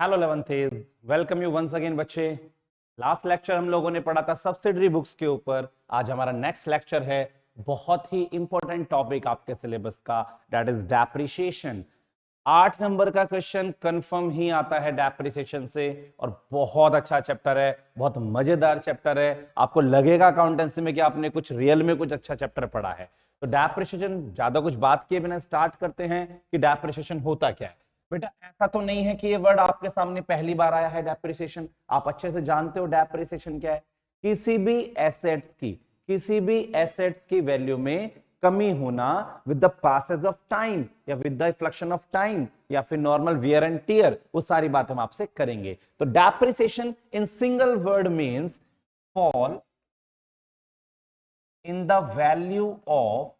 Hello 11th, welcome you once again बच्चे। Last lecture हम लोगों ने पढ़ा था सब्सिडरी बुक्स के ऊपर। आज हमारा नेक्स्ट लेक्चर है बहुत ही इंपॉर्टेंट टॉपिक आपके सिलेबस का, दैट इज डेप्रिसिएशन। 8 नंबर का क्वेश्चन कंफर्म ही आता है डेप्रिसिएशन से, और बहुत अच्छा चैप्टर है, बहुत मजेदार चैप्टर है। आपको लगेगा अकाउंटेंसी में कि आपने कुछ रियल में कुछ अच्छा चैप्टर पढ़ा है। तो डेप्रिसिएशन, ज्यादा कुछ बात किए बिना स्टार्ट करते हैं कि डेप्रिसिएशन होता क्या है। बेटा ऐसा तो नहीं है कि ये वर्ड आपके सामने पहली बार आया है डेप्रिसिएशन, आप अच्छे से जानते हो डेप्रिसिएशन क्या है। किसी भी एसेट्स की वैल्यू में कमी होना with the passage of time या with the fluxion of time या फिर नॉर्मल वियर एंड टियर, वो सारी बात हम आपसे करेंगे। तो depreciation in single word means fall in the value of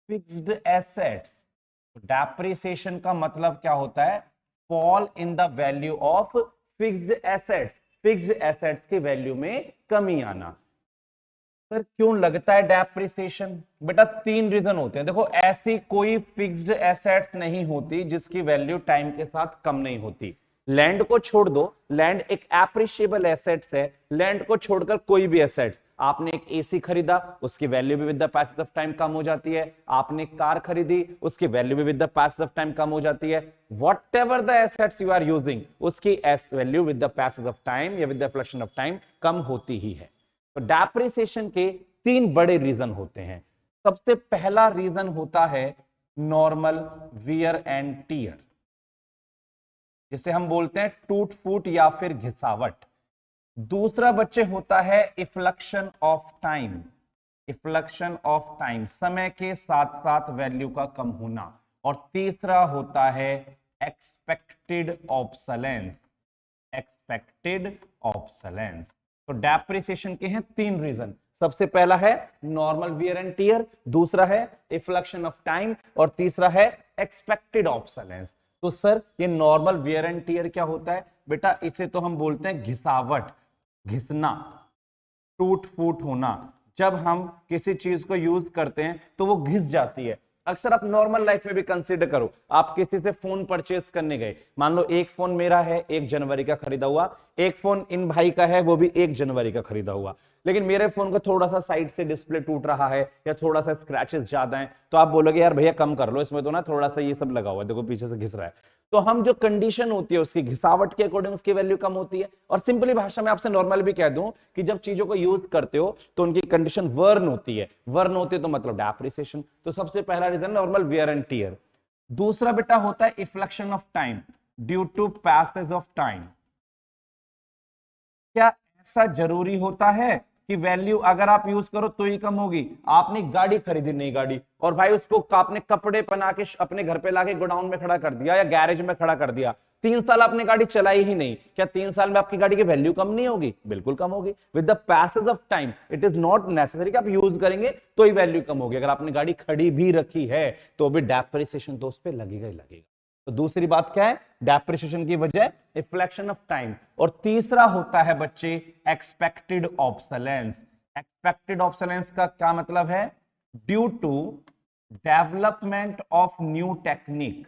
fixed assets. Depreciation का मतलब क्या होता है? Fall in the value of fixed assets, fixed assets की वैल्यू में कमी आना। सर क्यों लगता है डेप्रिसिएशन? बेटा 3 रीजन होते हैं। देखो, ऐसी कोई फिक्स्ड एसेट्स नहीं होती जिसकी वैल्यू टाइम के साथ कम नहीं होती। लैंड को छोड़ दो, लैंड एक एप्रिशिएबल एसेट्स है। लैंड को छोड़कर कोई भी एसेट्स, आपने एक एसी खरीदा, उसकी वैल्यू भी with the passage of time कम हो जाती है। आपने कार खरीदी, उसकी वैल्यू भी with the passage of time कम हो जाती है। Whatever the assets you are using, उसकी value with the passage of time या with the fluxion of time कम होती ही है। तो डेप्रिसिएशन के 3 बड़े रीजन होते हैं। सबसे पहला रीजन होता है नॉर्मल वियर एंड टियर, जिसे हम बोलते हैं टूट फूट या फिर घिसावट। दूसरा बच्चे होता है इफ्लक्शन ऑफ टाइम, इफ्लक्शन ऑफ टाइम, समय के साथ साथ वैल्यू का कम होना। और तीसरा होता है एक्सपेक्टेड ऑब्सोलेंस, एक्सपेक्टेड ऑब्सोलेंस। तो डेप्रिसिएशन के हैं 3 रीजन। सबसे पहला है नॉर्मल वियर एंड टियर, दूसरा है इफ्लक्शन ऑफ टाइम, और तीसरा है एक्सपेक्टेड ऑब्सोलेंस। तो सर ये नॉर्मल वियर एंड टियर क्या होता है? बेटा इसे तो हम बोलते हैं घिसावट, घिसना, टूट फूट होना। जब हम किसी चीज को यूज करते हैं तो वो घिस जाती है। अक्सर आप नॉर्मल लाइफ में भी कंसीडर करो, आप किसी से फोन परचेस करने गए, मान लो एक फोन मेरा है 1 जनवरी का खरीदा हुआ, एक फोन इन भाई का है वो भी 1 जनवरी का खरीदा हुआ, लेकिन मेरे फोन का थोड़ा सा साइड से डिस्प्ले टूट रहा है या थोड़ा सा स्क्रैचेस ज्यादा हैं, तो आप बोलोगे यार भैया कम कर लो, इसमें तो ना थोड़ा सा ये सब लगा हुआ है, देखो पीछे से घिस रहा है। तो हम जो कंडीशन होती है उसकी घिसावट के अकॉर्डिंग उसकी वैल्यू कम होती है। और सिंपली भाषा में आपसे नॉर्मल भी कह दूं कि जब चीजों को यूज करते हो तो उनकी कंडीशन वर्न होती है, वर्न होती है तो मतलब डेप्रिसिएशन। तो सबसे पहला reason normal wear and tear. दूसरा बेटा होता है effluxion of time, due to passage of time. क्या ऐसा जरूरी होता है कि वैल्यू अगर आप यूज करो तो ही कम होगी? आपने गाड़ी खरीदी, नई गाड़ी, और भाई उसको आपने कपड़े पहना के अपने घर पे लाके गोडाउन में खड़ा कर दिया या गैरेज में खड़ा कर दिया, 3 साल आपने गाड़ी चलाई ही नहीं, क्या 3 साल में आपकी गाड़ी की वैल्यू कम नहीं होगी? बिल्कुल कम होगी। With the passage of time it is not necessary कि आप यूज करेंगे तो ही वैल्यू कम होगी। अगर आपने गाड़ी खड़ी भी रखी है तो भी डेप्रिसिएशन तो उस पर लगेगा ही लगेगा। तो दूसरी बात क्या है डेप्रिसिएशन की वजह? इफ्लेक्शन ऑफ टाइम। और तीसरा होता है बच्चे एक्सपेक्टेड ऑब्सोलेंस। एक्सपेक्टेड ऑब्सोलेंस का क्या मतलब है? Due to development of new technique.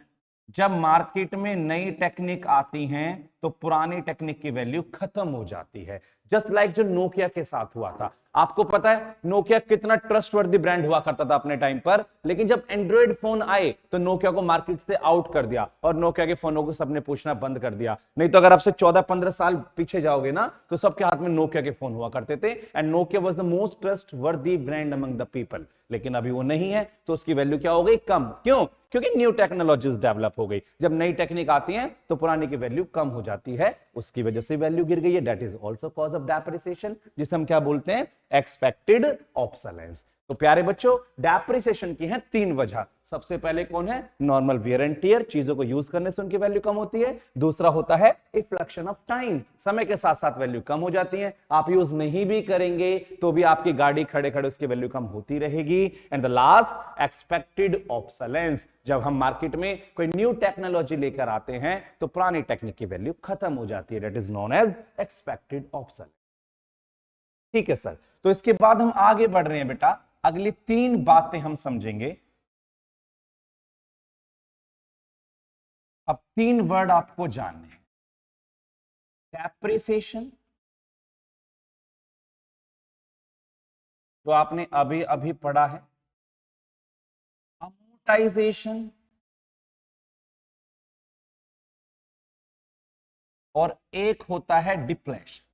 जब मार्केट में नई टेक्निक आती हैं तो पुरानी टेक्निक की वैल्यू खत्म हो जाती है। जस्ट लाइक जो नोकिया के साथ हुआ था। आपको पता है नोकिया कितना ट्रस्टवर्दी ब्रांड हुआ करता था अपने टाइम पर, लेकिन जब एंड्रॉइड फोन आए तो नोकिया को मार्केट से आउट कर दिया और नोकिया के फोनों को सबने पूछना बंद कर दिया। नहीं तो अगर आपसे 14-15 साल पीछे जाओगे ना तो सबके हाथ में नोकिया के फोन हुआ करते थे, and Nokia was the most trustworthy brand among the people. लेकिन अभी वो नहीं है तो उसकी वैल्यू क्या हो गई? कम। क्यों? क्योंकि न्यू टेक्नोलॉजीज डेवलप हो गई। जब नई टेक्निक आती है तो पुरानी की वैल्यू कम हो जाती है, उसकी वजह से वैल्यू गिर गई है। That is also cause of depreciation, जिसे हम क्या बोलते हैं? Expected obsolescence. तो प्यारे बच्चों डेप्रिसिएशन की है 3 वजह। सबसे पहले कौन है? नॉर्मल वियर एंड टियर, चीजों को यूज करने से उनकी वैल्यू कम होती है। दूसरा होता है इफ्लेक्शन ऑफ टाइम, समय के साथ साथ वैल्यू कम हो जाती है। आप यूज नहीं भी करेंगे तो भी आपकी गाड़ी खड़े खड़े उसकी वैल्यू कम होती रहेगी। And the last expected obsolescence, जब हम मार्केट में कोई न्यू टेक्नोलॉजी लेकर आते हैं तो पुरानी टेक्निक की वैल्यू खत्म हो जाती है। That is known as expected obsolescence. ठीक है सर। तो इसके बाद हम आगे बढ़ रहे हैं बेटा, अगली 3 बातें हम समझेंगे। अब 3 वर्ड आपको जानने हैं। डेप्रिसिएशन, जो आपने अभी अभी पढ़ा है, अमोर्टाइजेशन और एक होता है डिप्लेशन।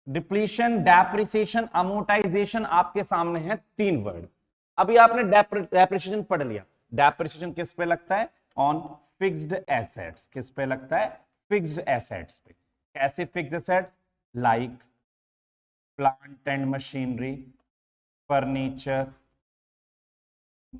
डिप्लीशन, डेप्रिसिएशन, अमोर्टाइजेशन आपके सामने है 3 वर्ड। अभी आपने डेप्रिसिएशन पढ़ लिया। डेप्रिसिएशन किस पे लगता है? On fixed assets. किस पे लगता है? फिक्स्ड एसेट्स पे। कैसे fixed assets? Like plant and machinery, furniture,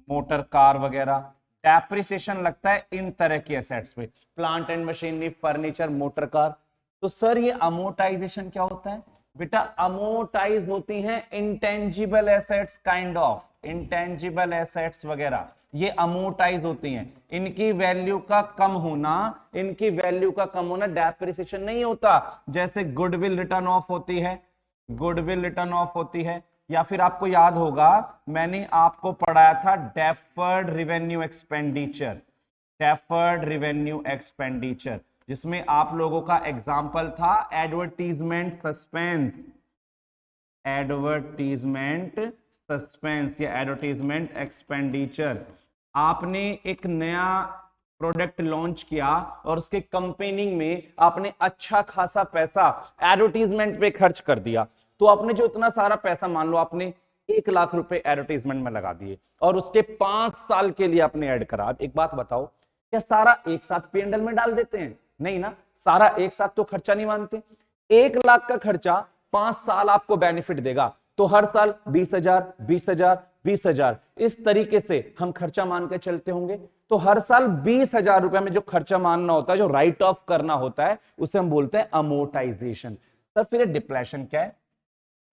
motor car वगैरह। डेप्रिसिएशन लगता है इन तरह की एसेट्स पे, plant and machinery, furniture, motor car. तो सर ये अमोर्टाइजेशन क्या होता है? बेटा अमोर्टाइज होती हैं intangible assets, kind of intangible assets वगैरह, ये अमोर्टाइज होती हैं। इनकी वैल्यू का कम होना, इनकी वैल्यू का कम होना डेप्रिसिएशन नहीं होता। जैसे गुडविल रिटर्न ऑफ होती है, गुडविल रिटर्न ऑफ होती है, या फिर आपको याद होगा मैंने आपको पढ़ाया था deferred revenue expenditure, deferred revenue expenditure, जिसमें आप लोगों का एग्जाम्पल था एडवर्टीजमेंट सस्पेंस, एडवर्टीजमेंट सस्पेंस या एडवर्टीजमेंट एक्सपेंडिचर। आपने एक नया प्रोडक्ट लॉन्च किया और उसके कंपेनिंग में आपने अच्छा खासा पैसा एडवर्टीजमेंट पे खर्च कर दिया। तो आपने जो इतना सारा पैसा, मान लो आपने 1 लाख रुपए एडवर्टीजमेंट में लगा दिए और उसके 5 साल के लिए आपने ऐड करा। एक बात बताओ, क्या सारा एक साथ P&L में डाल देते हैं? नहीं ना, सारा एक साथ तो खर्चा नहीं मानते। 1 लाख का खर्चा 5 साल आपको बेनिफिट देगा, तो हर साल 20,000 20,000 20,000 इस तरीके से हम खर्चा मान के चलते होंगे। तो हर साल 20,000 रुपए में जो खर्चा मानना होता है, जो राइट ऑफ करना होता है, उसे हम बोलते हैं अमोर्टाइजेशन। सर फिर डिप्लेशन क्या है?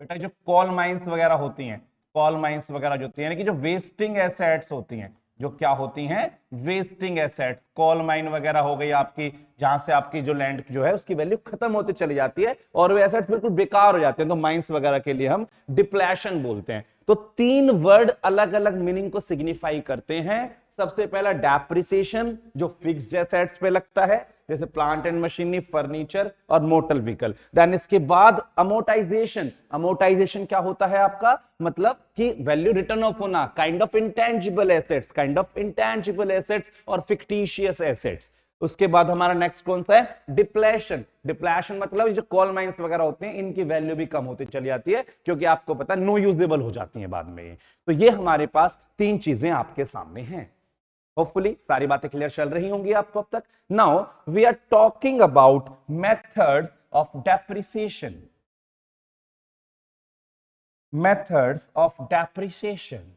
बेटा जो कॉल माइंस वगैरह होती हैं, कॉल माइंस वगैरह जो होती है, यानी कि जो वेस्टिंग एसेट्स होती हैं, जो क्या होती हैं? Wasting assets. कॉल माइन वगैरह हो गई आपकी, जहां से आपकी जो लैंड जो है उसकी वैल्यू खत्म होती चली जाती है और वो एसेट्स बिल्कुल बेकार हो जाते हैं, तो माइंस वगैरह के लिए हम डिप्लेशन बोलते हैं। तो 3 वर्ड अलग अलग मीनिंग को सिग्निफाई करते हैं। सबसे पहला डेप्रिसिएशन, जो फिक्स्ड एसेट्स पे लगता है, जैसे प्लांट एंड मशीनरी, फर्नीचर और मोटर व्हीकल। देन इसके बाद अमोर्टाइजेशन। अमोर्टाइजेशन क्या होता है आपका? मतलब कि वैल्यू रिटर्न ऑफ होना, kind of intangible assets, kind of intangible assets और फिक्टिशियस एसेट्स। उसके बाद हमारा नेक्स्ट कौन सा है? डिप्लेशन। डिप्लेशन मतलब जो कॉल माइंस वगैरह होते हैं, इनकी वैल्यू भी कम होती चली जाती है, क्योंकि आपको पता है नो यूजेबल हो जाती है बाद में। तो ये हमारे पास 3 चीजें आपके सामने हैं। होपफुली सारी बातें क्लियर चल रही होंगी आपको अब तक। Now we are talking about methods of depreciation. Methods of depreciation.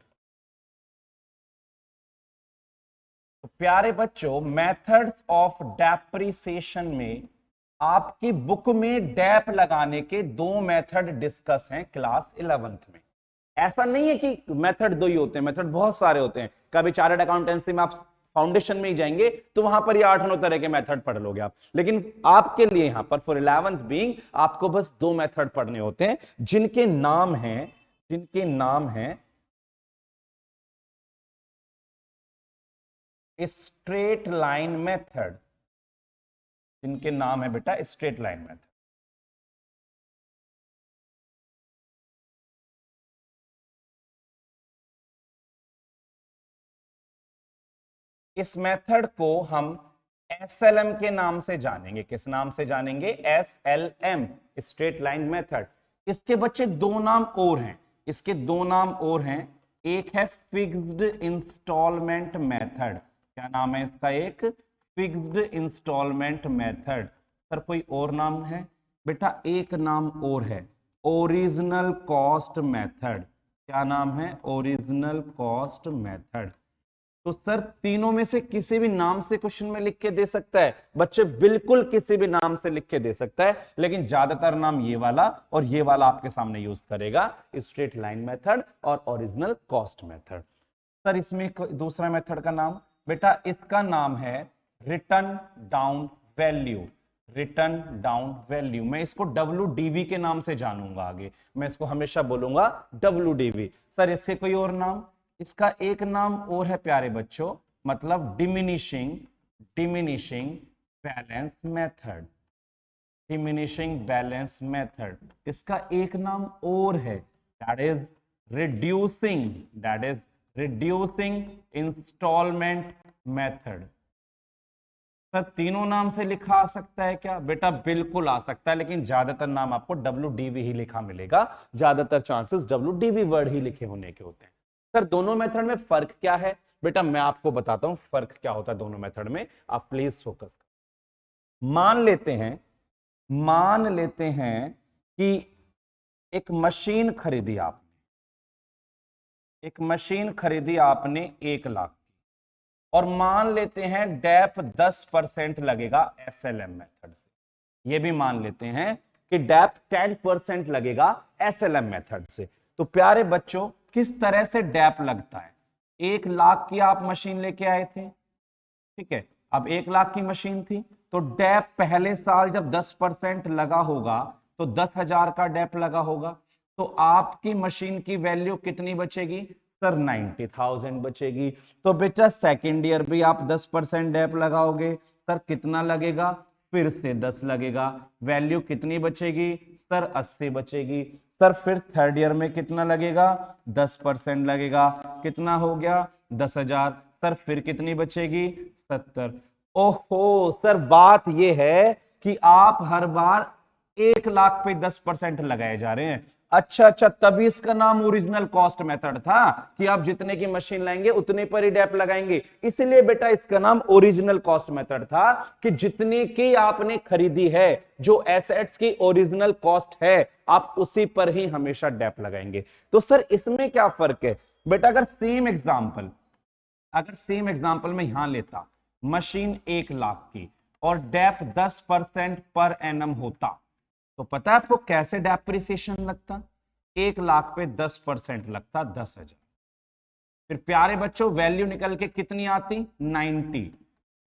तो प्यारे बच्चों, मेथड्स ऑफ डेप्रिसिएशन में आपकी बुक में डेप लगाने के 2 मेथड डिस्कस हैं क्लास 11th में। ऐसा नहीं है कि मेथड 2 ही होते हैं, मेथड बहुत सारे होते हैं। कभी चार्टर्ड अकाउंटेंसी में आप फाउंडेशन में ही जाएंगे तो वहां पर ये 8-9 तरह के मेथड पढ़ लोगे आप, लेकिन आपके लिए यहां पर फॉर 11th बीइंग आपको बस 2 मेथड पढ़ने होते हैं, जिनके नाम हैं स्ट्रेट लाइन मेथड। जिनके नाम है बेटा स्ट्रेट लाइन मेथड। इस मेथड को हम SLM के नाम से जानेंगे। किस नाम से जानेंगे? SLM, straight line method. इसके बच्चे 2 नाम और हैं, इसके 2 नाम और हैं। एक है फिक्स्ड इंस्टॉलमेंट मेथड। क्या नाम है इसका? एक फिक्स्ड इंस्टॉलमेंट मेथड। सर कोई और नाम है? बेटा एक नाम और है, ओरिजिनल कॉस्ट मेथड। क्या नाम है? Original cost method. तो सर तीनों में से किसी भी नाम से क्वेश्चन में लिख के दे सकता है बच्चे, बिल्कुल किसी भी नाम से लिख के दे सकता है, लेकिन ज्यादातर नाम ये वाला और ये वाला आपके सामने यूज करेगा, स्ट्रेट लाइन मेथड और ओरिजिनल कॉस्ट मेथड। सर इसमें दूसरा मेथड का नाम? बेटा इसका नाम है return down value. Return down value, मैं इसको WDV के नाम से जानूंगा आगे, मैं इसको हमेशा बोलूंगा WDV। सर इसके कोई और नाम? इसका एक नाम और है प्यारे बच्चों, मतलब diminishing balance method. Diminishing balance method, इसका एक नाम और है, that is reducing instalment method. Sir तीनों नाम से लिखा आ सकता है क्या? बेटा बिल्कुल आ सकता है, लेकिन ज्यादातर नाम आपको WDV ही लिखा मिलेगा, ज्यादातर चांसेस WDV वर्ड ही लिखे होने के होते हैं। सर दोनों मेथड में फर्क क्या है? बेटा मैं आपको बताता हूं फर्क क्या होता है दोनों मेथड में, आप प्लीज फोकस करें। मान लेते हैं कि एक मशीन खरीदी आपने 1 लाख, और मान लेते हैं डैप 10% लगेगा SLM मेथड से। ये भी मान लेते हैं कि डैप 10% लगेगा SLM मेथड से। तो प्यारे बच्चों किस तरह से डैप लगता है? 1 लाख की आप मशीन लेके आए थे, ठीक है, अब 1 लाख की मशीन थी, तो डैप पहले साल जब 10% लगा होगा तो 10,000 का डैप लगा होगा, तो आपकी मशीन की वैल्यू कितनी बचेगी? सर 90,000 बचेगी। तो बेटा सेकेंड ईयर भी आप 10% डैप लगाओगे, सर कितना लगेगा? फिर से 10 लगेगा, वैल्यू कितनी बचेगी? सर 80 बचेगी। सर फिर थर्ड ईयर में कितना लगेगा? 10% लगेगा, कितना हो गया? 10,000। सर फिर कितनी बचेगी? 70। ओहो सर बात यह है कि आप हर बार 1 लाख पे 10% लगाए जा रहे हैं। अच्छा, तभी इसका नाम ओरिजिनल कॉस्ट मेथड था कि आप जितने की मशीन लाएंगे उतने पर ही डैप लगाएंगे। इसलिए बेटा इसका नाम ओरिजिनल कॉस्ट मेथड था कि जितनी की आपने खरीदी है, जो एसेट्स की ओरिजिनल कॉस्ट है, आप उसी पर ही हमेशा डैप लगाएंगे। तो सर इसमें क्या फर्क है? बेटा अगर सेम एग्जांपल में यहां लेता, मशीन 1 लाख की और डैप 10% पर एनम होता, तो पता है आपको कैसे डेप्रिसिएशन लगता? 1 लाख पे 10% लगता 10,000। फिर प्यारे बच्चों वैल्यू निकल के कितनी आती? 90।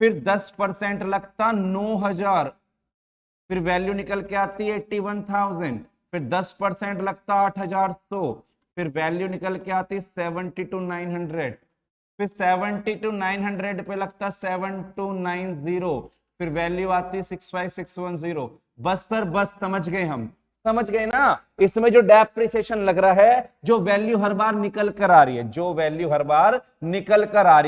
फिर 10% लगता 9,000, फिर वैल्यू निकल के आती है 81,000। फिर 10% लगता 8,100, फिर वैल्यू निकल के आती 72,900। फिर 72,900 पे लगता 7290, फिर वैल्यू आती 65,610। बस सर बस समझ गए, हम समझ गए ना? इसमें जो डेप्रिसिएशन लग रहा है, जो वैल्यू हर बार निकल कर आ रही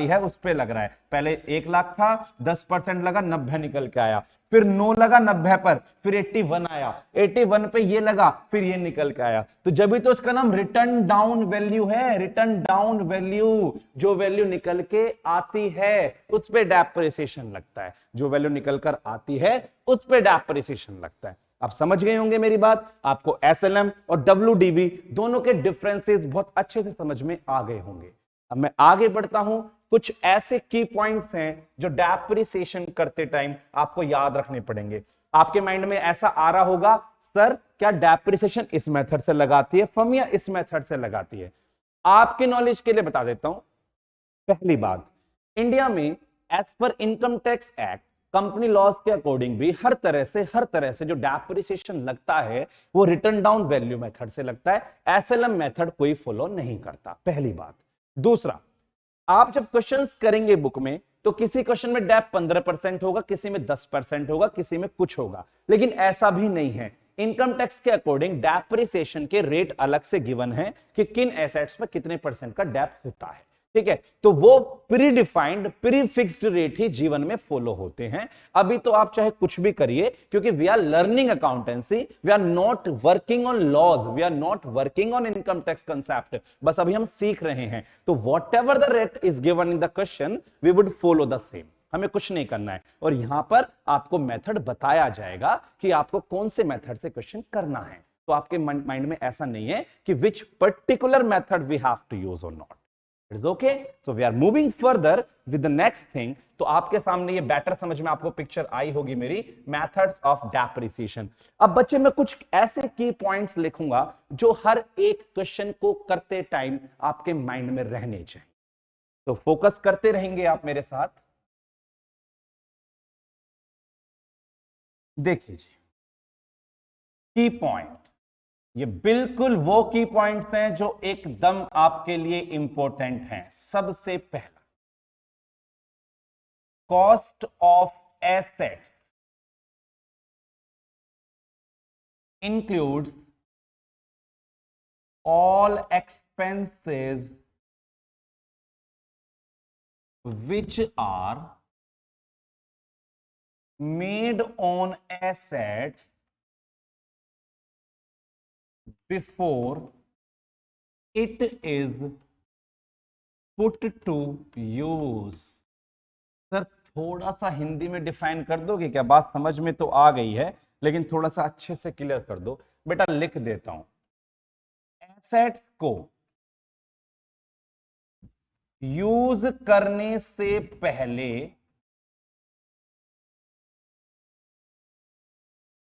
है, उस पे लग रहा है। पहले 1 लाख था, 10% लगा, 90 निकल के आया, फिर 9 लगा 90 पर, फिर 81 आया, 81 पे ये लगा, फिर ये निकल के आया। तो जब भी तो इसका नाम रिटर्न डाउन वैल्यू है, रिटर्न डाउन वैल्यू। जो वैल्यू निकल के आती है उस पे डेप्रिसिएशन लगता है, जो वैल्यू निकल कर आती है उस पे डेप्रिसिएशन लगता है। आप समझ गए होंगे मेरी बात, आपको SLM और WDV दोनों के डिफरेंसेस बहुत अच्छे से समझ में आ गए होंगे। अब मैं आगे बढ़ता हूं, कुछ ऐसे की पॉइंट्स हैं जो डेप्रिसिएशन करते टाइम आपको याद रखने पड़ेंगे। आपके माइंड में ऐसा आ रहा होगा, सर क्या डेप्रिसिएशन इस मेथड से लगाती है फर्म या इस मेथड से लगाती है? आपके नॉलेज के लिए बता देता हूं। पहली बात, इंडिया में as per income tax act, company laws के अकॉर्डिंग भी हर तरह से जो डेप्रिसिएशन लगता है वो रिटर्न डाउन वैल्यू मेथड से लगता है। SLM मेथड कोई फॉलो नहीं करता, पहली बात। दूसरा, आप जब क्वेश्चंस करेंगे बुक में, तो किसी क्वेश्चन में डेप 15% होगा, किसी में 10% होगा, किसी में कुछ होगा, लेकिन ऐसा भी नहीं है। इनकम टैक्स के अकॉर्डिंग डेप्रिसिएशन के रेट अलग से गिवन है कि किन एसेट्स पर कितने परसेंट का डेप होता है, ठीक है? तो वो pre defined pre fixed rate ही जीवन में फॉलो होते हैं। अभी तो आप चाहे कुछ भी करिए, क्योंकि we are learning accountancy, we are not working on laws, we are not working on income tax concept, बस अभी हम सीख रहे हैं। तो whatever the rate is given in the question, we would follow the same, हमें कुछ नहीं करना है। और यहां पर आपको मेथड बताया जाएगा कि आपको कौन से मेथड से क्वेश्चन करना है। तो आपके माइंड में ऐसा नहीं है कि which particular method we have to use और not. It's okay. So we are moving further with the next thing. तो आपके सामने ये बेटर समझ में आपको पिक्चर आई होगी मेरी, मेथड्स ऑफ डेप्रिसिएशन। अब बच्चे मैं कुछ ऐसे की पॉइंट्स लिखूंगा जो हर एक क्वेश्चन को करते टाइम आपके माइंड में रहने चाहिए। तो फोकस करते रहेंगे आप मेरे साथ। देखिए जी, की पॉइंट्स, ये बिल्कुल वो की पॉइंट्स हैं जो एकदम आपके लिए इंपॉर्टेंट हैं। सबसे पहला, cost of assets includes all expenses which are made on assets before it is put to use। Sir थोड़ा सा हिंदी में डिफाइन कर दोगे क्या? बात समझ में तो आ गई है, लेकिन थोड़ा सा अच्छे से क्लियर कर दो। बेटा लिख देता हूं, एसेट्स को यूज करने से पहले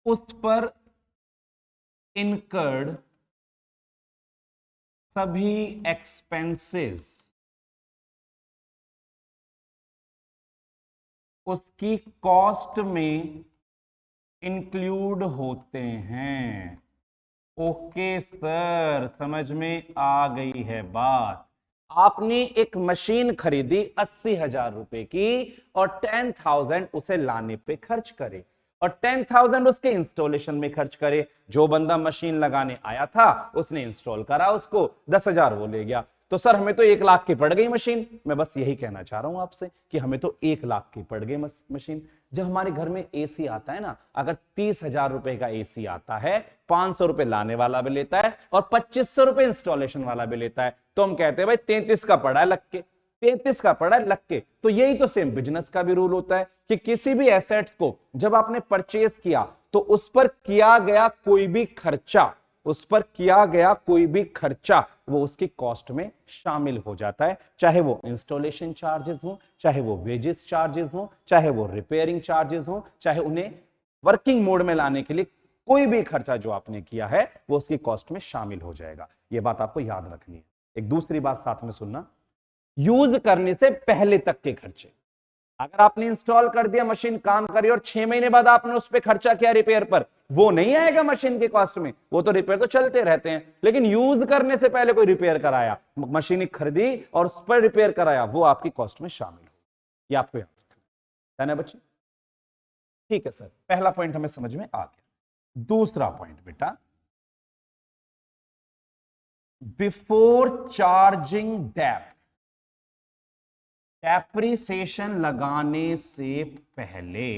उस पर इनकर्ड सभी एक्सपेंसेस उसकी कॉस्ट में इंक्लूड होते हैं। ओके सर, समझ में आ गई है बात। आपने एक मशीन खरीदी 80,000 रुपए की और 10,000 उसे लाने पे खर्च करे और 10,000 उसके इंस्टॉलेशन में खर्च करे। जो बंदा मशीन लगाने आया था उसने इंस्टॉल करा, उसको 10,000 वो ले गया। तो सर हमें तो 1 लाख की पड़ गई मशीन। मैं बस यही कहना चाह रहा हूं आपसे कि हमें तो 1 लाख की पड़ गई मशीन। जब हमारे घर में एसी आता है ना, अगर 30,000 रुपए का एसी आता है, 500 रुपए लाने वाला भी लेता है और 2500 रुपए इंस्टॉलेशन वाला भी लेता है, तो हम कहते हैं भाई 33 का पड़ा है लग के, 33 का पड़ा है लग के। तो यही तो सेम बिजनेस का भी रूल होता है कि किसी भी एसेट्स को जब आपने परचेज किया तो उस पर किया गया कोई भी खर्चा, उस पर किया गया कोई भी खर्चा वो उसकी कॉस्ट में शामिल हो जाता है। चाहे वो इंस्टॉलेशन चार्जेस हो, चाहे वो वेजेस चार्जेस हो, चाहे वो रिपेयरिंग चार्जेस हो, चाहे उन्हें वर्किंग मोड में लाने के लिए कोई भी खर्चा जो आपने किया है वो उसकी कॉस्ट में शामिल हो जाएगा। ये बात आपको याद रखनी है। एक दूसरी बात साथ में सुनना, यूज करने से पहले तक के खर्चे। अगर आपने इंस्टॉल कर दिया, मशीन काम करी और 6 महीने बाद आपने उस पर खर्चा किया रिपेयर पर, वो नहीं आएगा मशीन के कॉस्ट में। वो तो रिपेयर तो चलते रहते हैं, लेकिन यूज करने से पहले कोई रिपेयर कराया, मशीन खरीदी और उस पर रिपेयर कराया, वो आपकी कॉस्ट में शामिल हो। ये आपको याद रखना है ना बच्चे? ठीक है सर, पहला पॉइंट हमें समझ में आ गया। दूसरा पॉइंट बेटा, बिफोर चार्जिंग डेप्थ, डेप्रिसिएशन लगाने से पहले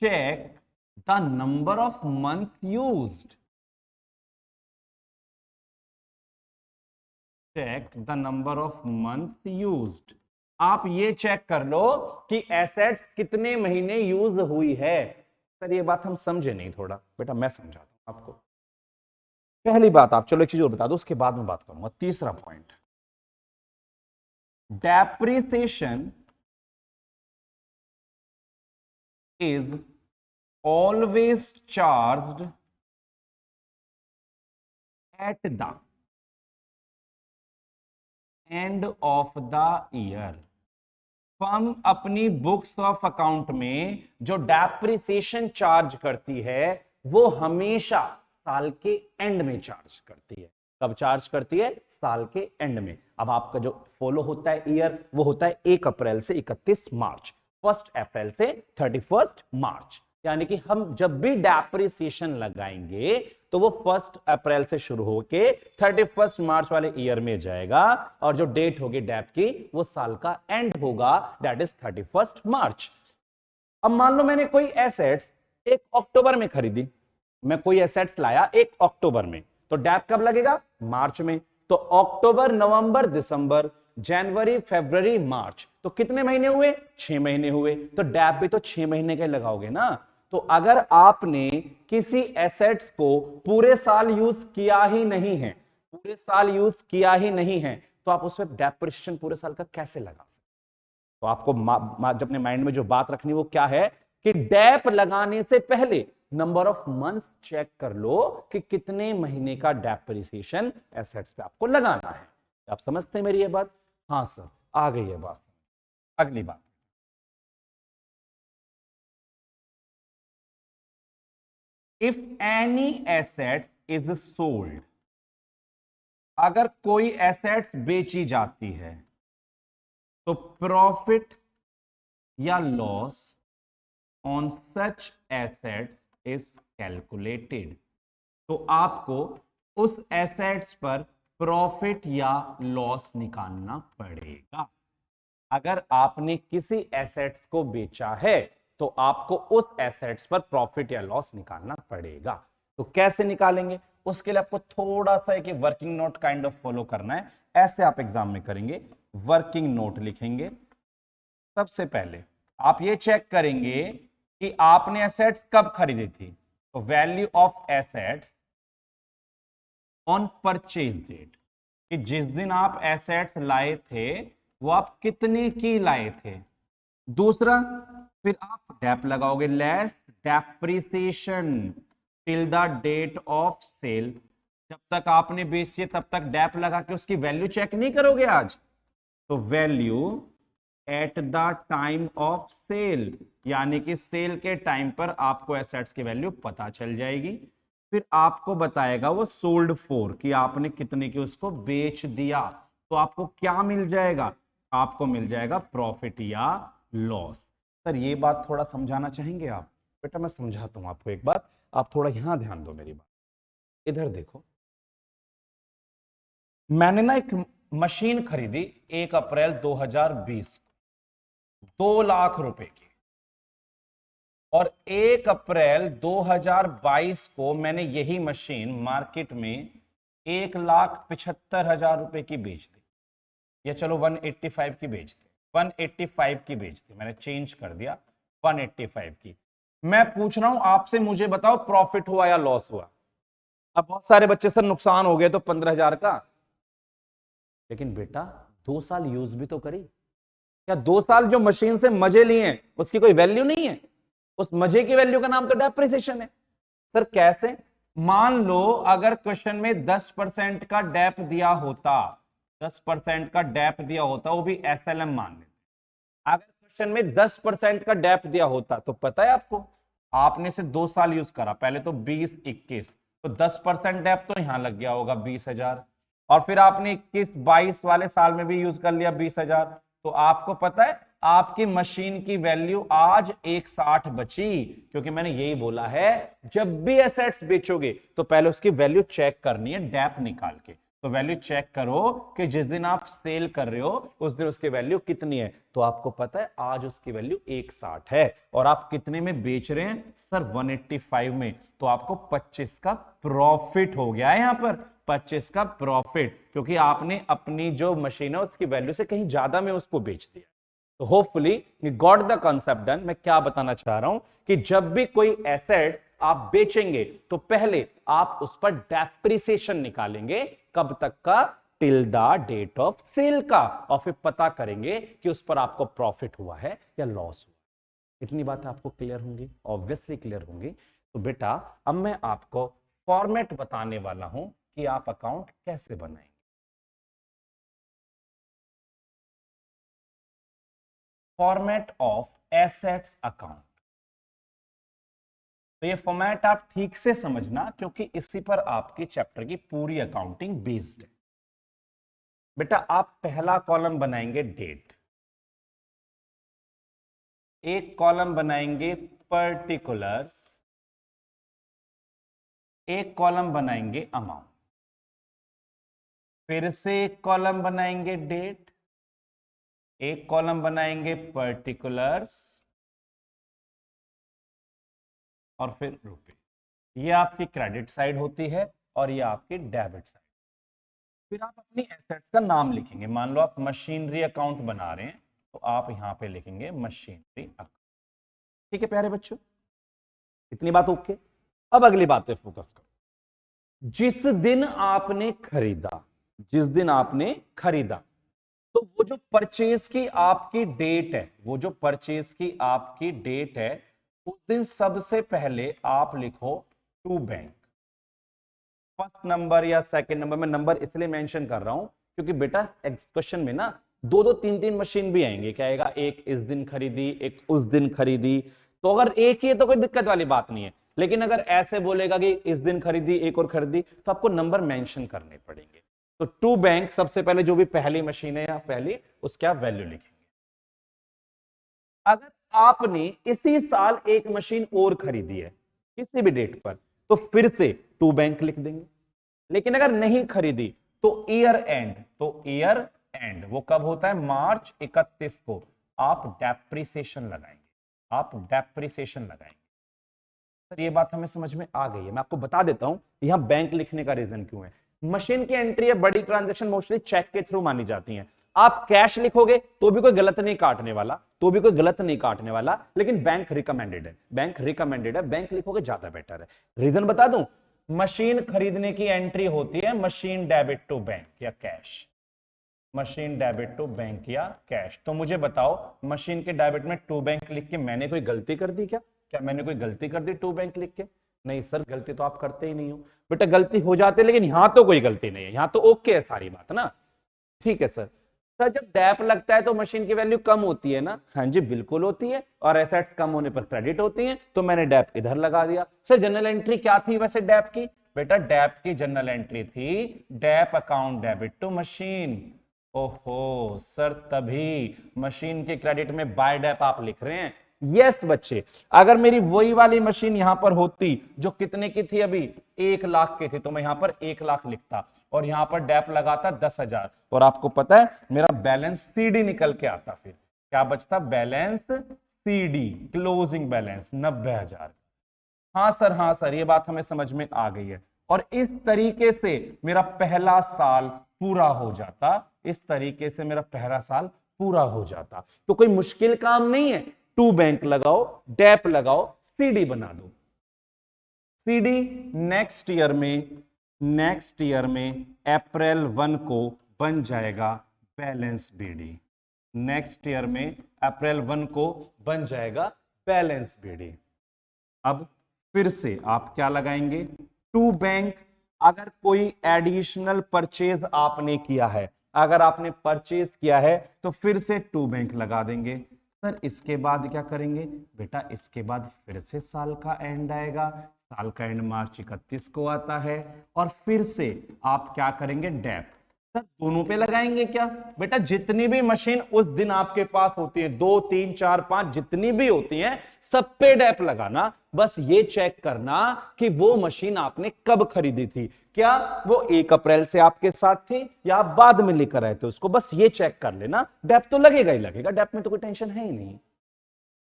check the number of month used, check the number of month used. आप ये चेक कर लो कि एसेट्स कितने महीने यूज हुई है। सर ये बात हम समझे नहीं थोड़ा, बेटा मैं समझाता हूं आपको। पहली बात, आप चलो एक चीज और बता दो, उसके बाद में बात करूंगा। तीसरा point, depreciation is always charged at the end of the year। Firm अपनी बुक्स ऑफ अकाउंट में जो डेप्रिसिएशन चार्ज करती है वो हमेशा साल के एंड में चार्ज करती है। कब चार्ज करती है? साल के एंड में। अब आपका जो फॉलो होता है ईयर, वो होता है 1 अप्रैल से 31 मार्च, 1 अप्रैल से 31 मार्च। यानी कि हम जब भी डेप्रिसिएशन लगाएंगे तो वो 1 अप्रैल से शुरू होके 31 मार्च वाले ईयर में जाएगा और जो डेट होगी डेप की वो साल का एंड होगा, दैट इज 31 मार्च। अब मान लो मैंने कोई एसेट्स 1 अक्टूबर में खरीदी, मैं कोई एसेट्स लाया 1 अक्टूबर में, तो डेप कब लगेगा? मार्च में। तो अक्टूबर, नवंबर, दिसंबर, जनवरी, फरवरी, मार्च, तो कितने महीने हुए? 6 महीने हुए। तो डेप भी तो 6 महीने का लगाओगे ना। तो अगर आपने किसी एसेट्स को पूरे साल यूज किया ही नहीं है, पूरे साल यूज किया ही नहीं है, तो आप उस पर डेप्रिसिएशन पूरे साल का कैसे लगा सकते? तो आपको जब अपने माइंड में जो बात रखनी वो क्या है कि डेप लगाने से पहले नंबर ऑफ मंथ चेक कर लो कि कितने महीने का डेप्रिसिएशन एसेट्स पे आपको लगाना है। आप समझते हैं मेरी ये बात? हाँ सर, आ गई है बात। अगली बात, if any assets is sold, अगर कोई एसेट्स बेची जाती है तो प्रॉफिट या loss on such assets is calculated. तो आपको उस एसेट्स पर प्रॉफिट या लॉस निकालना पड़ेगा। अगर आपने किसी एसेट्स को बेचा है तो आपको उस एसेट्स पर प्रॉफिट या लॉस निकालना पड़ेगा। तो कैसे निकालेंगे, उसके लिए आपको थोड़ा सा एक working note kind of follow करना है। ऐसे आप एग्जाम में करेंगे, वर्किंग नोट लिखेंगे। सबसे पहले आप ये चेक करेंगे कि आपने एसेट्स कब खरीदी थी। तो value of assets on purchase date, कि जिस दिन आप एसेट्स लाए थे वो आप कितने की लाए थे। दूसरा, फिर आप डेप लगाओगे, less depreciation till the date of sale. जब तक आपने बेची है तब तक डेप लगा के उसकी वैल्यू चेक नहीं करोगे आज। तो value at the time of sale, यानी कि सेल के टाइम पर आपको एसेट्स की वैल्यू पता चल जाएगी। फिर आपको बताएगा वो सोल्ड फॉर, कि आपने कितने की उसको बेच दिया। तो आपको क्या मिल जाएगा, आपको मिल जाएगा प्रॉफिट या लॉस। सर ये बात थोड़ा समझाना चाहेंगे आप? बेटा मैं समझाता हूं आपको एक बात, आप थोड़ा यहां ध्यान दो मेरी बात। इधर देखो, मैंने ना एक मशीन खरीदी 1 अप्रैल 2020 को 2 लाख रुपए की, और 1 अप्रैल 2022 को मैंने यही मशीन मार्केट में 1,75,000 रुपए की बेच दी, या चलो 185 की बेच दी, 185 की बेच दी, मैंने चेंज कर दिया 185 की। मैं पूछ रहा हूं आपसे, मुझे बताओ प्रॉफिट हुआ या लॉस हुआ? अब बहुत सारे बच्चे सर नुकसान हो गए तो 15,000 का। लेकिन बेटा 2 साल यूज भी तो करी, क्या 2 साल जो मशीन से मजे लिए हैं उसकी कोई वैल्यू नहीं है? उस मजे की वैल्यू का नाम तो डेप्रिसिएशन है। सर कैसे? मान लो अगर क्वेश्चन में 10% का डेप दिया होता, 10% का डेप दिया होता, वो भी एसएलएम मान लेते, अगर क्वेश्चन में 10% का डेप दिया होता तो पता है आपको, आपने से 2 साल यूज करा, पहले तो 20-21, तो 10% डेप तो यहां लग गया होगा 20,000, और फिर आपने 21-22 वाले साल में भी यूज कर लिया 20,000। तो आपको पता है आपकी मशीन की वैल्यू आज 160 बची, क्योंकि मैंने यही बोला है जब भी एसेट्स बेचोगे तो पहले उसकी वैल्यू चेक करनी है डेप निकाल के। तो वैल्यू चेक करो कि जिस दिन आप सेल कर रहे हो उस दिन उसकी वैल्यू कितनी है। तो आपको पता है आज उसकी वैल्यू 160 है, और आप कितने में बेच रहे हैं सर? 185 में। तो आपको 25 का प्रॉफिट हो गया है, यहां पर 25 का प्रॉफिट, क्योंकि आपने अपनी जो मशीन है उसकी वैल्यू से कहीं ज्यादा में उसको बेच दिया। तो hopefully you got the concept done. मैं क्या बताना चाह रहा हूं कि जब भी कोई एसेट आप बेचेंगे तो पहले आप उस पर डेप्रिसिएशन निकालेंगे, कब तक का? Till the date of sale का, और फिर पता करेंगे कि उस पर आपको प्रॉफिट हुआ है या लॉस हुआ। इतनी बात आपको क्लियर होंगी, ऑब्वियसली क्लियर होंगी। तो बेटा अब मैं आपको फॉर्मेट बताने वाला हूं कि आप अकाउंट कैसे बनाएंगे। Format of assets account. तो ये फॉर्मेट आप ठीक से समझना, क्योंकि इसी पर आपकी चैप्टर की पूरी अकाउंटिंग बेस्ड है। बेटा आप पहला कॉलम बनाएंगे डेट, एक कॉलम बनाएंगे पर्टिकुलर्स, एक कॉलम बनाएंगे अमाउंट, फिर से एक कॉलम बनाएंगे डेट, एक कॉलम बनाएंगे पर्टिकुलर्स, और फिर रुपए। ये आपकी क्रेडिट साइड होती है और ये आपकी डेबिट साइड। फिर आप अपनी एसेट्स का नाम लिखेंगे। मान लो आप मशीनरी अकाउंट बना रहे हैं तो आप यहां पे लिखेंगे मशीनरी अकाउंट। ठीक है प्यारे बच्चों, इतनी बात ओके। अब अगली बात पे फोकस करो। जिस दिन आपने खरीदा, जिस दिन आपने खरीदा, तो वो जो परचेज की आपकी डेट है, वो जो परचेज की आपकी डेट है, उस दिन सबसे पहले आप लिखो टू बैंक। फर्स्ट नंबर या सेकंड नंबर, में नंबर इसलिए मेंशन कर रहा हूं क्योंकि बेटा क्वेश्चन में ना 2-2 3-3 मशीन भी आएंगे। क्या आएगा? एक इस दिन खरीदी, एक उस दिन खरीदी। तो अगर एक ही है तो कोई दिक्कत वाली बात नहीं है, लेकिन अगर ऐसे बोलेगा कि इस दिन खरीदी एक और खरीदी, तो आपको नंबर मेंशन करने पड़ेंगे। तो टू बैंक सबसे पहले जो भी पहली मशीन है या पहली, उसकी आप वैल्यू लिखेंगे। अगर आपने इसी साल एक मशीन और खरीदी है किसी भी डेट पर, तो फिर से टू बैंक लिख देंगे। लेकिन अगर नहीं खरीदी तो ईयर एंड, तो ईयर एंड वो कब होता है, मार्च 31 को आप डेप्रिसिएशन लगाएंगे, आप डेप्रिसिएशन लगाएंगे। सर ये बात हमें समझ में आ गई है। मैं आपको बता देता हूं यहां बैंक लिखने का रीजन क्यों है। मशीन की एंट्री है, बड़ी ट्रांजैक्शन मोस्टली चेक के थ्रू मानी जाती हैं। आप कैश लिखोगे तो भी कोई गलत नहीं काटने वाला, तो भी कोई गलत नहीं काटने वाला, लेकिन बैंक रिकमेंडेड है, बैंक रिकमेंडेड है, बैंक लिखोगे ज्यादा बेटर है। रीजन बता दूं, मशीन खरीदने की एंट्री होती है मशीन डेबिट टू बैंक या cash, machine debit to bank या कैश। तो मुझे बताओ मशीन के डेबिट में टू बैंक लिख के मैंने कोई गलती कर दी क्या? क्या मैंने कोई गलती कर दी टू बैंक लिख के? नहीं सर, गलती तो आप करते ही नहीं हो। बेटा गलती हो जाती है, लेकिन यहां तो कोई गलती नहीं है, यहां तो ओके है सारी बात ना। ठीक है सर। सर जब डैप लगता है तो मशीन की वैल्यू कम होती है ना? हाँ जी बिल्कुल होती है, और एसेट्स कम होने पर क्रेडिट होती हैं, तो मैंने डैप इधर लगा दिया। सर जनरल एंट्री क्या थी वैसे डैप की? बेटा डैप की जनरल एंट्री थी dep account debit to machine. ओहो सर, तभी मशीन के क्रेडिट में बाय डैप आप लिख रहे हैं। यस बच्चे, अगर मेरी वही वाली मशीन यहां पर होती जो कितने की थी, अभी 1 लाख की थी, तो मैं यहां पर 1 लाख लिखता और यहां पर डैप लगाता 10,000, और आपको पता है मेरा बैलेंस सीडी निकल के आता। फिर क्या बचता? Balance CD, closing balance 90,000। हाँ सर, हाँ सर, ये बात हमें समझ में आ गई है। और इस तरीके से मेरा पहला साल पूरा हो जाता, इस तरीके से मेरा पहला साल पूरा हो जाता। तो कोई मुश्किल काम नहीं है, टू बैंक लगाओ, डैप लगाओ, सीडी बना दो। सीडी नेक्स्ट ईयर में अप्रैल 1 को बन जाएगा बैलेंस बीडी। नेक्स्ट ईयर में अप्रैल 1 को बन जाएगा बैलेंस बीडी। अब फिर से आप क्या लगाएंगे? To bank. अगर कोई एडिशनल परचेज आपने किया है, अगर आपने परचेज किया है तो फिर से टू बैंक लगा देंगे। सर इसके बाद क्या करेंगे? बेटा इसके बाद फिर से साल का एंड आएगा, साल का एंड मार्च 31 को आता है, और फिर से आप क्या करेंगे? डैप। सर दोनों पे लगाएंगे क्या? बेटा जितनी भी मशीन उस दिन आपके पास होती है, 2 3 4 5 जितनी भी होती हैं, सब पे डैप लगाना। बस ये चेक करना कि वो मशीन आपने कब खरीदी थी, क्या वो 1 अप्रैल से आपके साथ थी या आप बाद में लेकर आए थे उसको, बस ये चेक कर लेना। डैप तो लगेगा ही लगेगा, डैप में तो कोई टेंशन है ही नहीं।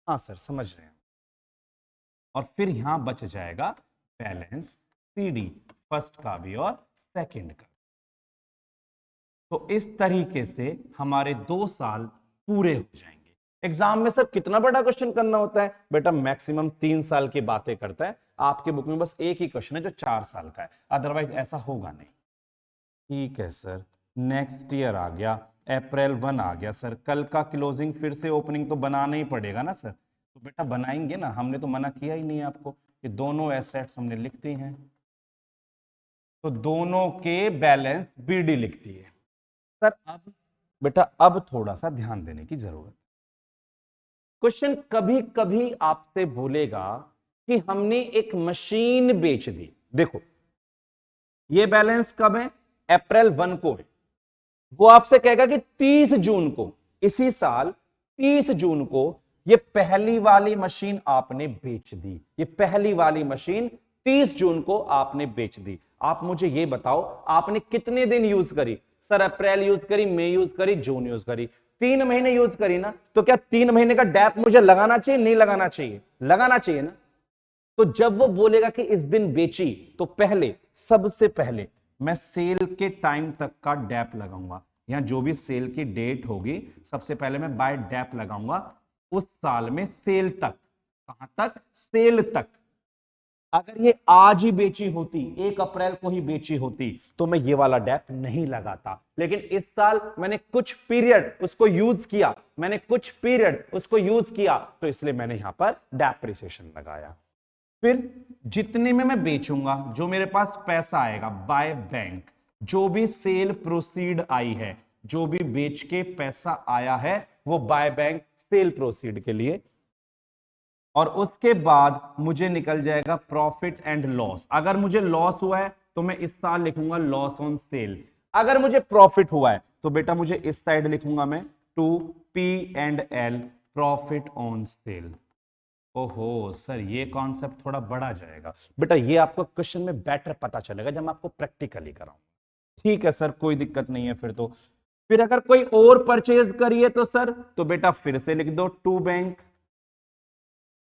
हाँ सर समझ रहे हैं। और फिर यहां बच जाएगा बैलेंस सीडी, फर्स्ट का भी और सेकंड का। तो इस तरीके से हमारे 2 साल पूरे हो जाएंगे। एग्जाम में सर कितना बड़ा क्वेश्चन करना होता है? बेटा मैक्सिमम 3 साल की बातें करता है। आपके बुक में बस एक ही क्वेश्चन है जो 4 साल का है, अदरवाइज ऐसा होगा नहीं। ठीक है सर, नेक्स्ट ईयर आ गया, अप्रैल 1 आ गया। सर कल का क्लोजिंग फिर से ओपनिंग तो बनाना ही पड़ेगा ना सर? तो बेटा बनाएंगे ना, हमने तो मना किया ही नहीं है आपको। ये दोनों एसेट्स हमने लिख दी हैं, तो दोनों के बैलेंस बीडी लिखती है। सर अब बेटा अब थोड़ा सा ध्यान देने की जरूरत। क्वेश्चन कभी कभी आपसे बोलेगा कि हमने एक मशीन बेच दी। देखो ये बैलेंस कब है? अप्रैल 1 को है। वो आपसे कहेगा कि 30 जून को, इसी साल 30 जून को ये पहली वाली मशीन आपने बेच दी। ये पहली वाली मशीन 30 जून को आपने बेच दी। आप मुझे ये बताओ आपने कितने दिन यूज करी? सर अप्रैल यूज करी, मई यूज करी, जून यूज करी, 3 महीने यूज करी ना। तो क्या 3 महीने का डैप मुझे लगाना चाहिए? नहीं लगाना चाहिए? लगाना चाहिए ना। तो जब वो बोलेगा कि इस दिन बेची, तो पहले, सबसे पहले मैं सेल के टाइम तक का डैप लगाऊंगा। यहां जो भी सेल की डेट होगी सबसे पहले मैं बाय डैप लगाऊंगा उस साल में सेल तक। कहां तक? सेल तक। अगर ये आज ही बेची होती, 1 अप्रैल को ही बेची होती, तो मैं ये वाला डैप नहीं लगाता। लेकिन इस साल मैंने कुछ पीरियड उसको यूज किया, मैंने कुछ पीरियड उसको यूज किया, तो इसलिए मैंने यहां पर डेप्रिसिएशन लगाया। फिर जितने में मैं बेचूंगा, जो मेरे पास पैसा आएगा बाय बैंक, जो भी सेल प्रोसीड आई है, जो भी बेच के पैसा आया है, वो बाय बैंक सेल प्रोसीड के लिए और उसके बाद मुझे निकल जाएगा प्रॉफिट एंड लॉस। अगर मुझे लॉस हुआ है तो मैं इस साल लिखूंगा लॉस ऑन सेल, अगर मुझे प्रॉफिट हुआ है तो बेटा मुझे इस साइड लिखूंगा मैं to P&L, profit on sale. ओहो सर ये कॉन्सेप्ट थोड़ा बड़ा जाएगा बेटा, ये आपको क्वेश्चन में बेटर पता चलेगा जब मैं आपको प्रैक्टिकली कराऊं। ठीक है सर कोई दिक्कत नहीं है फिर तो। फिर अगर कोई और परचेज करिए तो सर, तो बेटा फिर से लिख दो टू बैंक,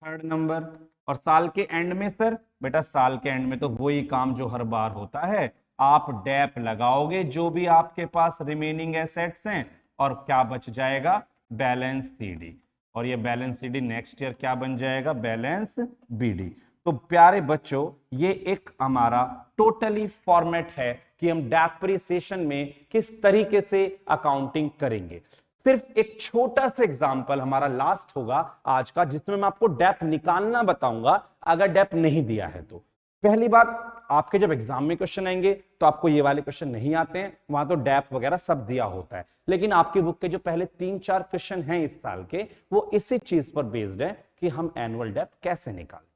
थर्ड नंबर। और साल के एंड में सर, बेटा साल के एंड में तो वही काम जो हर बार होता है, आप डैप लगाओगे जो भी आपके पास रिमेनिंग एसेट्स हैं, और क्या बच जाएगा, बैलेंस सीडी। और ये बैलेंस सीडी नेक्स्ट ईयर क्या बन जाएगा, बैलेंस बीडी। तो प्यारे बच्चों ये एक हमारा टोटली फॉर्मेट है कि हम डेप्रिसिएशन में किस तरीके से अकाउंटिंग करेंगे। सिर्फ एक छोटा सा एग्जांपल हमारा लास्ट होगा आज का, जिसमें मैं आपको डेप निकालना बताऊंगा अगर डेप नहीं दिया है तो। पहली बात, आपके जब एग्जाम में क्वेश्चन आएंगे तो आपको ये वाले क्वेश्चन नहीं आते हैं, वहां तो डेप वगैरह सब दिया होता है, लेकिन आपकी बुक के जो पहले 3-4 क्वेश्चन हैं इस साल के, वो इसी चीज पर बेस्ड है कि हम एनुअल डेप कैसे निकालें।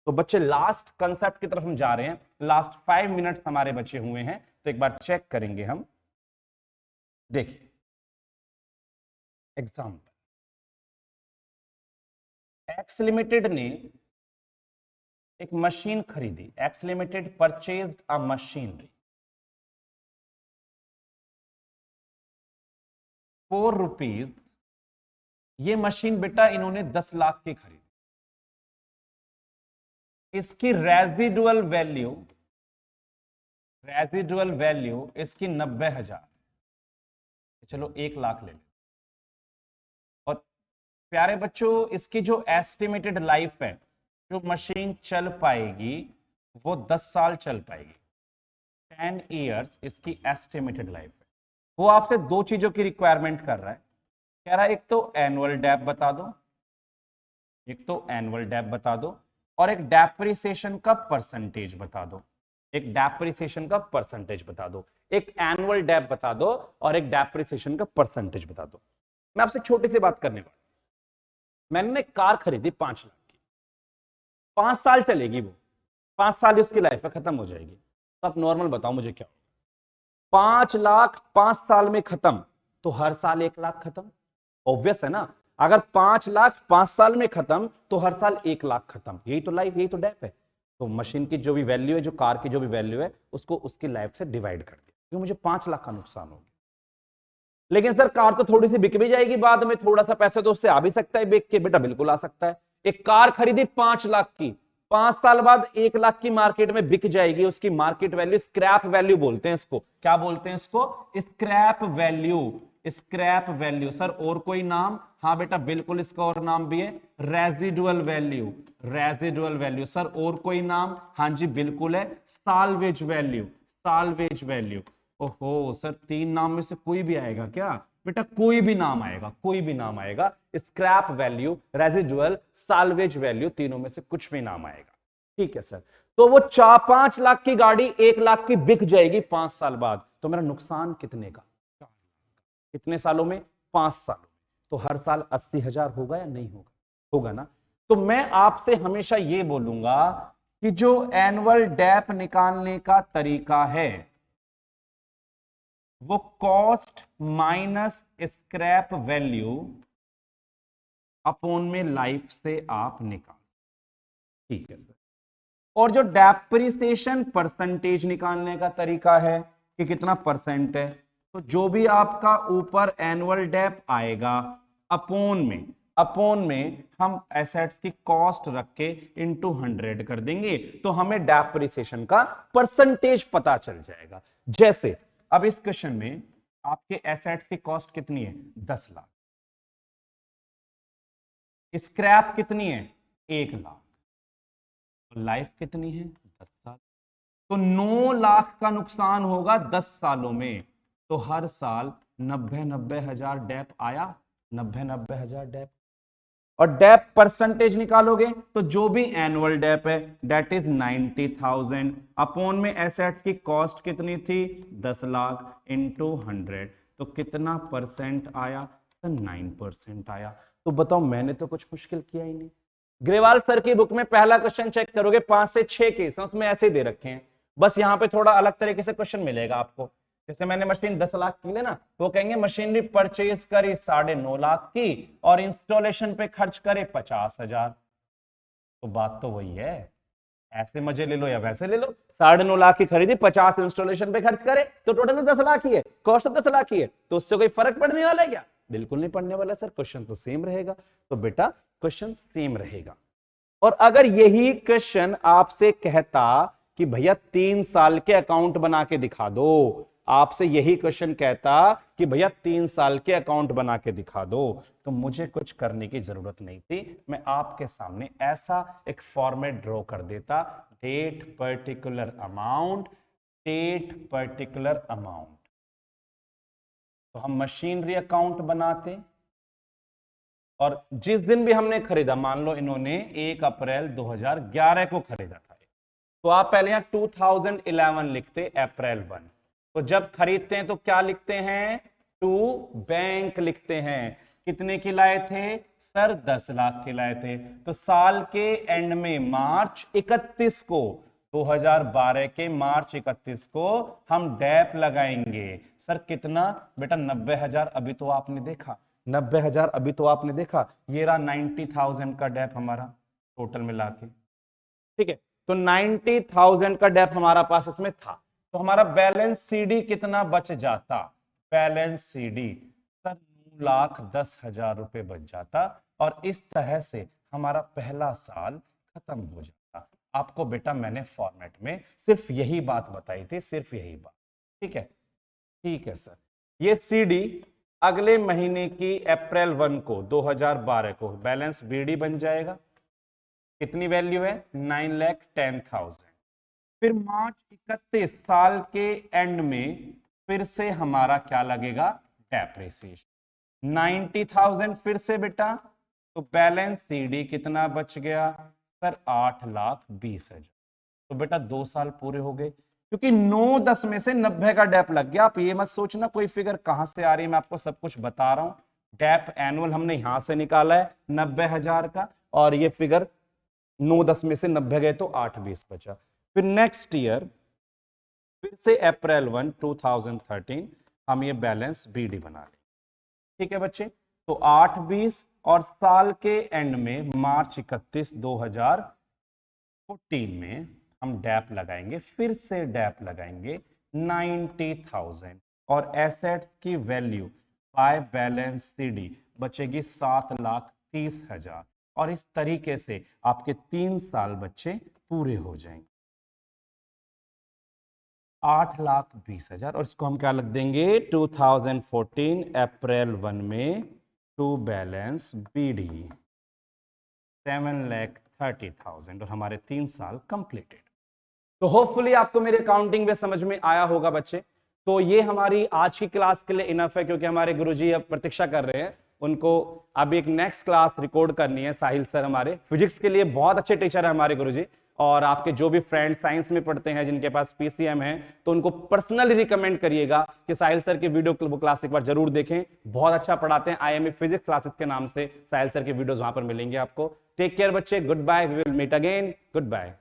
तो बच्चे लास्ट कंसेप्ट की तरफ हम जा रहे हैं, लास्ट 5 मिनट्स हमारे बचे हुए हैं, तो एक बार चेक करेंगे हम। देखिए एग्जाम्पल, एक्स लिमिटेड ने एक मशीन खरीदी, एक्स लिमिटेड परचेज्ड अ मशीनरी ₹4। ये मशीन बेटा इन्होंने 10 लाख की खरीदी। इसकी रेजिडुअल वैल्यू इसकी 90,000, चलो 1 लाख ले लो। और प्यारे बच्चों इसकी जो एस्टिमेटेड लाइफ है, जो मशीन चल पाएगी वो 10 साल चल पाएगी, 10 इयर्स इसकी एस्टिमेटेड लाइफ है। वो आपसे दो चीजों की रिक्वायरमेंट कर रहा है, कह रहा है एक तो एनुअल डेप बता दो, और एक डेप्रिसिएशन का परसेंटेज बता दो, एक एनुअल डेप बता दो और एक डेप्रिसिएशन का परसेंटेज बता दो। मैं आपसे छोटी सी बात करने वाला, मैंने कार खरीदी 5 लाख की, 5 साल चलेगी वो, 5 साल उसकी लाइफ है, खत्म हो जाएगी। तो आप नॉर्मल बताओ मुझे क्या, 5 लाख 5 साल में खत्म, तो हर साल 1 लाख खत्म, ऑब्वियस है ना। अगर 5 लाख 5 साल में खत्म तो हर साल 1 लाख खत्म, यही तो लाइफ, यही तो डेप है। तो मशीन की जो भी वैल्यू है, जो कार की जो भी वैल्यू है, उसको उसकी लाइफ से डिवाइड कर दिया, क्योंकि मुझे 5 लाख का नुकसान हो गया। लेकिन सर कार तो थोड़ी सी बिक भी जाएगी बाद में, थोड़ा सा पैसा तो उससे आ भी सकता है बेच के, बेटा बिल्कुल आ सकता है। एक कार खरीदी 5 लाख की, 5 साल बाद 1 लाख की मार्केट में बिक जाएगी, उसकी मार्केट वैल्यू, स्क्रैप वैल्यू बोलते हैं इसको, क्या बोलते हैं इसको, स्क्रैप वैल्यू। सर और कोई नाम, हाँ बेटा बिल्कुल इसका और नाम भी है, रेजिडुअल वैल्यू। सर और कोई नाम, हाँ जी बिल्कुल है, साल्वेज वैल्यू। ओहो सर 3 नाम में से कोई भी आएगा क्या, बेटा कोई भी नाम आएगा, scrap value, residual, salvage value, तीनों में से कुछ भी नाम आएगा। ठीक है सर, तो वो 4-5 लाख की गाड़ी 1 लाख की बिक जाएगी 5 साल बाद, तो मेरा नुकसान कितने का, कितने सालों में, 5 सालों में। तो हर साल 80,000 होगा या नहीं होगा, होगा ना। तो मैं आपसे हमेशा ये बोलूंगा कि जो एनुअल डेप निकालने का तरीका है वो cost minus scrap value upon में लाइफ से आप निकाल, ठीक है सर। और जो डेप्रिसिएशन परसेंटेज निकालने का तरीका है कि कितना परसेंट है, तो जो भी आपका ऊपर एनुअल डेप आएगा अपोन में हम एसेट्स की कॉस्ट रख के इंटू 100 कर देंगे, तो हमें डेप्रिसिएशन का परसेंटेज पता चल जाएगा। जैसे अब इस क्वेश्चन में आपके एसेट्स की कॉस्ट कितनी है, 10 लाख, स्क्रैप कितनी है, 1 लाख, लाइफ कितनी है, 10 साल, तो 9 लाख का नुकसान होगा 10 सालों में। तो हर साल 90,000 डेप आया, 90,000 डेप। और डेप परसेंटेज निकालोगे तो जो भी एनुअल डेप है दैट इज 90,000 अपोन में एसेट्स की कॉस्ट कितनी थी, 10 लाख इंटू 100, तो कितना परसेंट आया सर, 9% आया। तो बताओ मैंने तो कुछ मुश्किल किया ही नहीं, ग्रेवाल सर की बुक में पहला क्वेश्चन चेक करोगे 5 से 6 केस उसमें ऐसे दे रखे हैं, बस यहाँ पे थोड़ा अलग तरीके से क्वेश्चन मिलेगा आपको। जैसे मैंने मशीन 10 लाख की लेना, वो कहेंगे मशीनरी परचेज करी 9.5 लाख की और इंस्टॉलेशन पे खर्च करे 50,000। तो बात तो वही है, ऐसे मजे ले लो या वैसे ले लो। 9.5 लाख की खरीदी, 50 इंस्टॉलेशन पे खर्च करे, तो टोटल तो 10 लाख ही है, कॉस्ट तो 10 लाख ही है, तो उससे कोई फर्क पड़ने वाला है क्या? बिल्कुल नहीं पड़ने वाला सर, क्वेश्चन तो सेम रहेगा। तो बेटा क्वेश्चन सेम रहेगा। और अगर यही क्वेश्चन आपसे कहता कि भैया 3 साल के अकाउंट बना के दिखा दो, आपसे यही क्वेश्चन कहता कि भैया 3 साल के अकाउंट बना के दिखा दो, तो मुझे कुछ करने की जरूरत नहीं थी, मैं आपके सामने ऐसा एक फॉर्मेट ड्रॉ कर देता, date particular amount, date particular amount. तो हम मशीनरी अकाउंट बनाते और जिस दिन भी हमने खरीदा, मान लो इन्होंने 1 अप्रैल 2011 को खरीदा था, तो आप पहले यहां 2011 लिखते अप्रैल 1। तो जब खरीदते हैं तो क्या लिखते हैं? टू बैंक लिखते हैं। कितने की लाए थे सर? 10 लाख के लाए थे। तो साल के एंड में मार्च 31 को, 2012 के मार्च 31 को हम डैप लगाएंगे। सर कितना? बेटा 90,000। अभी तो आपने देखा 90,000, अभी तो आपने देखा ये रहा 90,000 का डैप हमारा टोटल मिला के, ठीक है। तो 90,000 का डेप हमारा पास इसमें था, तो हमारा बैलेंस सीडी कितना बच जाता? बैलेंस सीडी सर 9,10,000 रुपए बच जाता, और इस तरह से हमारा पहला साल खत्म हो जाता। आपको बेटा मैंने फॉर्मेट में सिर्फ यही बात बताई थी, सिर्फ यही बात, ठीक है। ठीक है सर, ये सीडी अगले महीने की अप्रैल 1 को 2012 को बैलेंस बीडी बन जाएगा। कितनी वैल्यू है? 9,10,000। फिर मार्च 31 साल के एंड में फिर से हमारा क्या लगेगा? डेप्रिसिएशन 90,000 फिर से बेटा, तो बैलेंस सीडी कितना बच गया सर? 8,20,000। तो बेटा 2 साल पूरे हो गए, क्योंकि 9-10 में से 90 का डेप लग गया। आप ये मत सोचना कोई फिगर कहां से आ रही है, मैं आपको सब कुछ बता रहा हूं। डेप एनुअल हमने यहां से निकाला है 90,000 का, और ये फिगर 9-10 में से 90 गए तो 8-20 बचा। फिर नेक्स्ट ईयर फिर से अप्रैल 1 2013 हम ये बैलेंस बीडी बना लें, ठीक है बच्चे। तो 8-20 और साल के एंड में मार्च 31 2014 में हम डैप लगाएंगे, फिर से डैप लगाएंगे 90,000, और एसेट्स की वैल्यू बाय बैलेंस सीडी बचेगी 7,30,000, और इस तरीके से आपके 3 साल बच्चे पूरे हो जाएंगे। 8,20,000, और इसको हम क्या लिख देंगे? 2014 अप्रैल 1 में टू बैलेंस बीडी 7,30,000, और हमारे 3 साल कंप्लीटेड। तो होपफुली आपको मेरे काउंटिंग में समझ में आया होगा बच्चे। तो ये हमारी आज की क्लास के लिए इनफ है, क्योंकि हमारे गुरुजी अब प्रतीक्षा कर रहे हैं, उनको अब एक नेक्स्ट क्लास रिकॉर्ड करनी है। साहिल सर हमारे फिजिक्स के लिए बहुत अच्छे टीचर है हमारे गुरुजी, और आपके जो भी फ्रेंड्स साइंस में पढ़ते हैं जिनके पास पीसीएम है, तो उनको पर्सनली रिकमेंड करिएगा कि साहिल सर की वीडियो क्लास एक बार जरूर देखें। बहुत अच्छा पढ़ाते हैं, IMA फिजिक्स क्लासेस के नाम से साहिल सर के वीडियोस वहां पर मिलेंगे आपको। टेक केयर बच्चे, good bye, we will meet again, good bye.